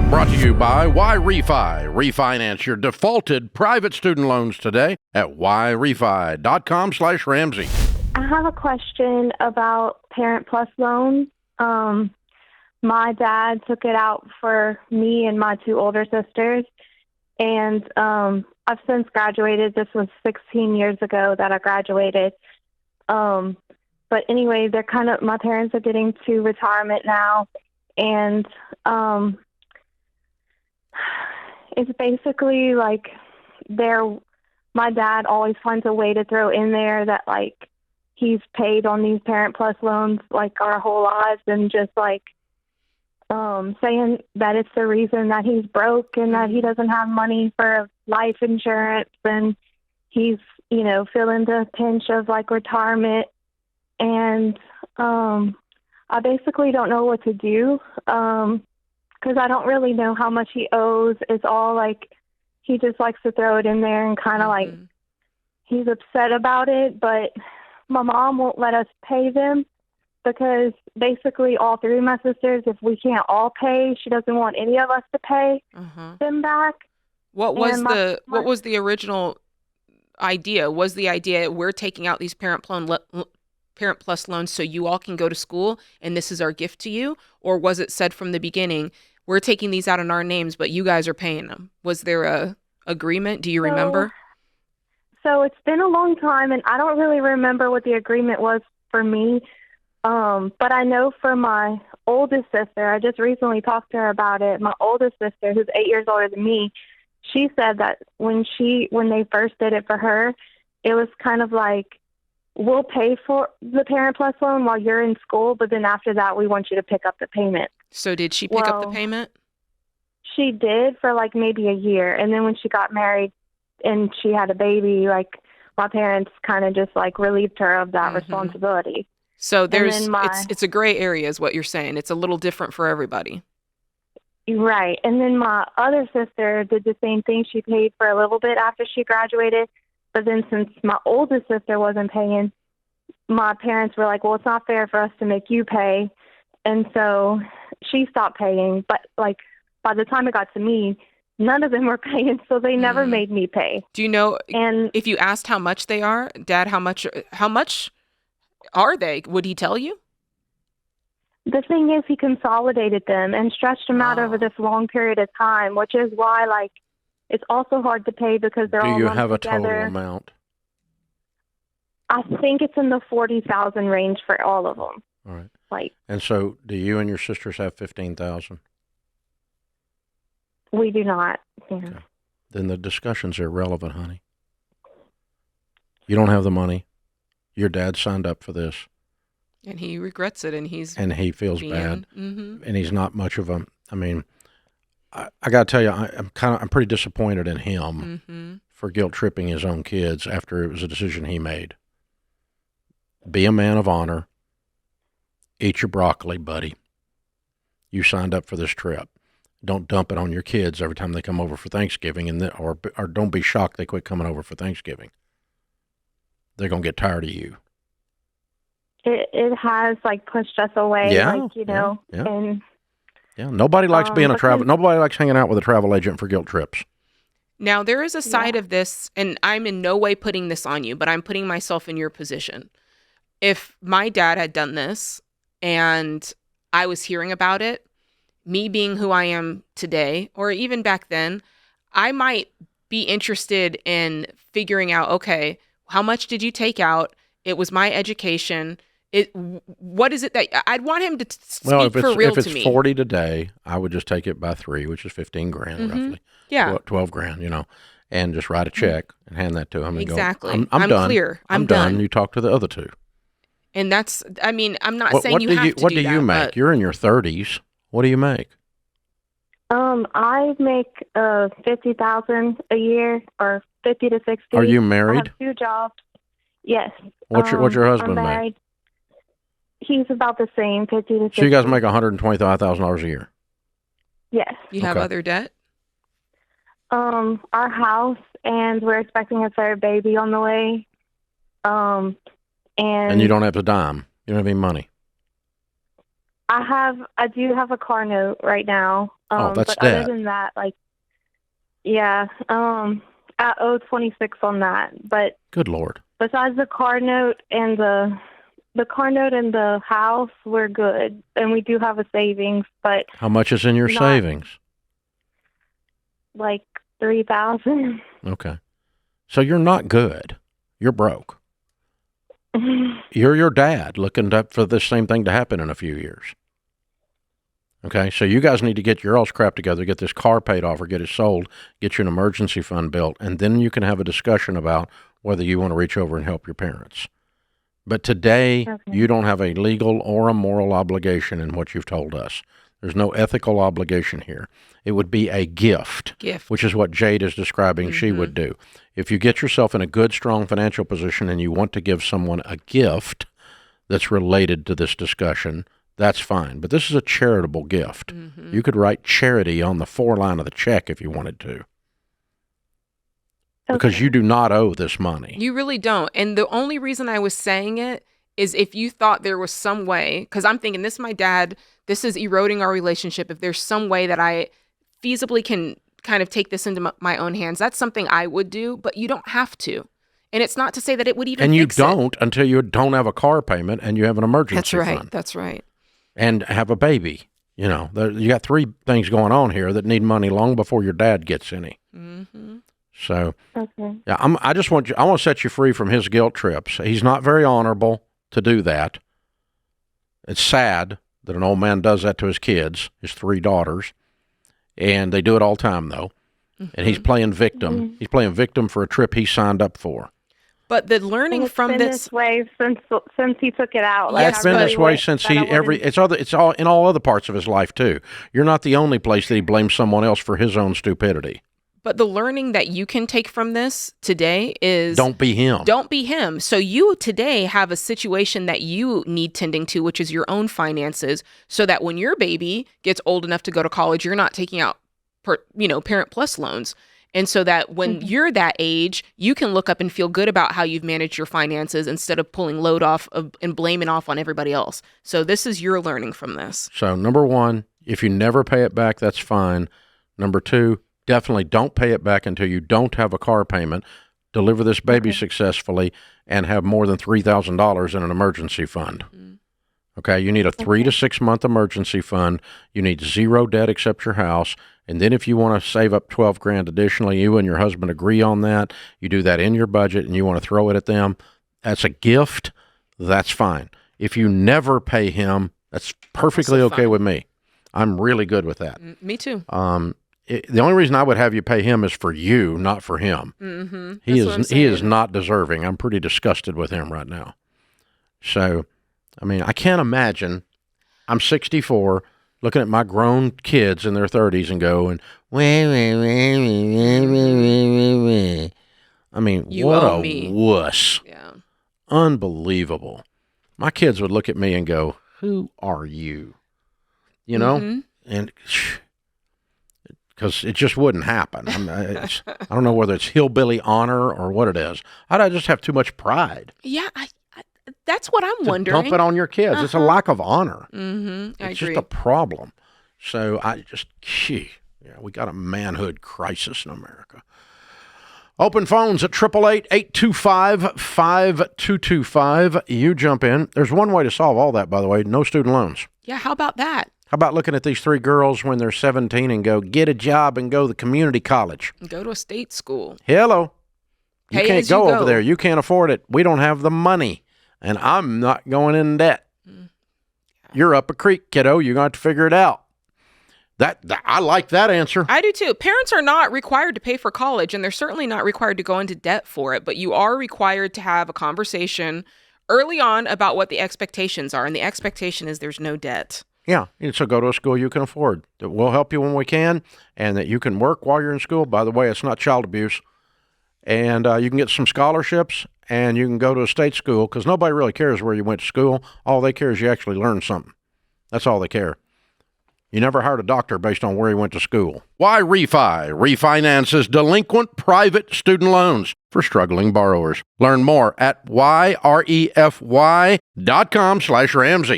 Brought to you by Refi. Refinance your defaulted private student loans today at yrefi.com/Ramsey. I have a question about Parent Plus loans. My dad took it out for me and my two older sisters, and I've since graduated. This was 16 years ago that I graduated. But anyway, my parents are getting to retirement now, and it's basically like my dad always finds a way to throw in there that like he's paid on these Parent Plus loans like our whole lives, and just like saying that it's the reason that he's broke and that he doesn't have money for life insurance, and he's, feeling the pinch of like retirement. And I basically don't know what to do. Because I don't really know how much he owes. It's all like he just likes to throw it in there and kind of like he's upset about it. But my mom won't let us pay them because basically all three of my sisters, if we can't all pay, she doesn't want any of us to pay them back. What was the original idea? Was the idea we're taking out these Parent Plus loans so you all can go to school and this is our gift to you? Or was it said from the beginning, we're taking these out in our names, but you guys are paying them? Was there a agreement? Do you remember? So it's been a long time, and I don't really remember what the agreement was for me. But I know for my oldest sister, I just recently talked to her about it. My oldest sister, who's 8 years older than me, she said that when they first did it for her, it was kind of like, we'll pay for the Parent Plus loan while you're in school, but then after that, we want you to pick up the payment. So did she pick up the payment? She did for like maybe a year. And then when she got married and she had a baby, like my parents kind of just like relieved her of that responsibility. So it's a gray area is what you're saying. It's a little different for everybody. Right. And then my other sister did the same thing. She paid for a little bit after she graduated. But then since my oldest sister wasn't paying, my parents were like, well, it's not fair for us to make you pay. And so she stopped paying. But like by the time it got to me, none of them were paying. So they never made me pay. Do you know, and if you asked how much they are, Dad, how much are they? Would he tell you? The thing is, he consolidated them and stretched them out over this long period of time, which is why like it's also hard to pay because they're all lumped together. Do you have a total amount? I think it's in the 40,000 range for all of them. All right. And so, do you and your sisters have 15,000? We do not. Yeah. Okay. Then the discussion's irrelevant, honey. You don't have the money. Your dad signed up for this, and he regrets it, and he feels bad, and he's not much of a. I mean, I got to tell you, I'm pretty disappointed in him for guilt tripping his own kids after it was a decision he made. Be a man of honor. Eat your broccoli, buddy. You signed up for this trip. Don't dump it on your kids every time they come over for Thanksgiving, or don't be shocked they quit coming over for Thanksgiving. They're gonna get tired of you. It has like pushed us away, and. Yeah, nobody likes being nobody likes hanging out with a travel agent for guilt trips. Now, there is a side of this, and I'm in no way putting this on you, but I'm putting myself in your position. If my dad had done this and I was hearing about it, me being who I am today, or even back then, I might be interested in figuring out, okay, how much did you take out? It was my education. What is it that I'd want him to speak for real to me? If it's 40 today, I would just take it by 3, which is 15 grand roughly. Yeah. 12 grand, and just write a check and hand that to him. Exactly. And go, I'm done. Clear. I'm done. You talk to the other two. And that's, I'm not saying you have to do that. What do you make? You're in your 30s. What do you make? I make $50,000 a year, or 50 to 60. Are you married? I have 2 jobs. Yes. What's your husband make? He's about the same, 50 to 60. So you guys make $125,000 a year? Yes. You have other debt? Our house, and we're expecting a third baby on the way. And you don't have a dime. You don't have any money. I do have a car note right now. That's but debt. other than that, like, yeah, I owe 26 on that. But Good Lord. besides the car note and the car note and the house, we're good, and we do have a savings. But How much is in your not savings? like 3,000. Okay. So you're not good. You're broke. You're your dad looking for this same thing to happen in a few years. Okay, so you guys need to get your all's crap together, get this car paid off or get it sold, get you an emergency fund built, and then you can have a discussion about whether you want to reach over and help your parents. But today, you don't have a legal or a moral obligation in what you've told us. There's no ethical obligation here. It would be a gift. Which is what Jade is describing she would do. If you get yourself in a good, strong financial position and you want to give someone a gift that's related to this discussion, that's fine. But this is a charitable gift. You could write charity on the foreline of the check if you wanted to. Because you do not owe this money. You really don't. And the only reason I was saying it is if you thought there was some way, because I'm thinking, this is my dad, this is eroding our relationship. If there's some way that I feasibly can kind of take this into my own hands, that's something I would do, but you don't have to. And it's not to say that it would even And you fix don't until you don't have a car payment and you have an emergency fund. That's right. And have a baby. You know, you got three things going on here that need money long before your dad gets any. So, yeah, I want to set you free from his guilt trips. He's not very honorable to do that. It's sad that an old man does that to his kids, his three daughters, and they do it all the time, though. And he's playing victim. He's playing victim for a trip he signed up for. But the learning from this way since he took it out. Like, it's been this way since it's all in all other parts of his life too. You're not the only place that he blames someone else for his own stupidity. But the learning that you can take from this today is don't be him. Don't be him. So you today have a situation that you need tending to, which is your own finances, so that when your baby gets old enough to go to college, you're not taking out Parent Plus loans. And so that when you're that age, you can look up and feel good about how you've managed your finances instead of pulling load off and blaming off on everybody else. So this is your learning from this. So number one, if you never pay it back, that's fine. Number two, definitely don't pay it back until you don't have a car payment. Deliver this baby successfully and have more than $3,000 in an emergency fund. Okay, you need a 3 to 6 month emergency fund. You need zero debt except your house. And then if you want to save up $12,000 additionally, you and your husband agree on that. You do that in your budget and you want to throw it at them. That's a gift. That's fine. If you never pay him, that's perfectly okay with me. I'm really good with that. Me too. The only reason I would have you pay him is for you, not for him. He is not deserving. I'm pretty disgusted with him right now. So, I mean, I can't imagine. I'm 64, looking at my grown kids in their 30s and going, I mean, what a wuss. Yeah. Unbelievable. My kids would look at me and go, who are you? You know? And because it just wouldn't happen. I don't know whether it's hillbilly honor or what it is. I just have too much pride. Yeah, that's what I'm wondering. Dump it on your kids. It's a lack of honor. I agree. It's just a problem. So we got a manhood crisis in America. Open phones at 888-825-5225. You jump in. There's one way to solve all that, by the way. No student loans. Yeah, how about that? How about looking at these three girls when they're 17 and go, get a job and go to community college? Go to a state school. Hello. You Pay can't go over there. You can't afford it. We don't have the money. And I'm not going in debt. You're up a creek, kiddo. You're going to have to figure it out. I like that answer. I do too. Parents are not required to pay for college, and they're certainly not required to go into debt for it, but you are required to have a conversation early on about what the expectations are, and the expectation is there's no debt. Yeah, and so go to a school you can afford. That we'll help you when we can, and that you can work while you're in school. By the way, it's not child abuse. And you can get some scholarships, and you can go to a state school, because nobody really cares where you went to school. All they care is you actually learned something. That's all they care. You never hired a doctor based on where he went to school. Why Refi? Refinances delinquent private student loans for struggling borrowers. Learn more at yrefy.com/Ramsey.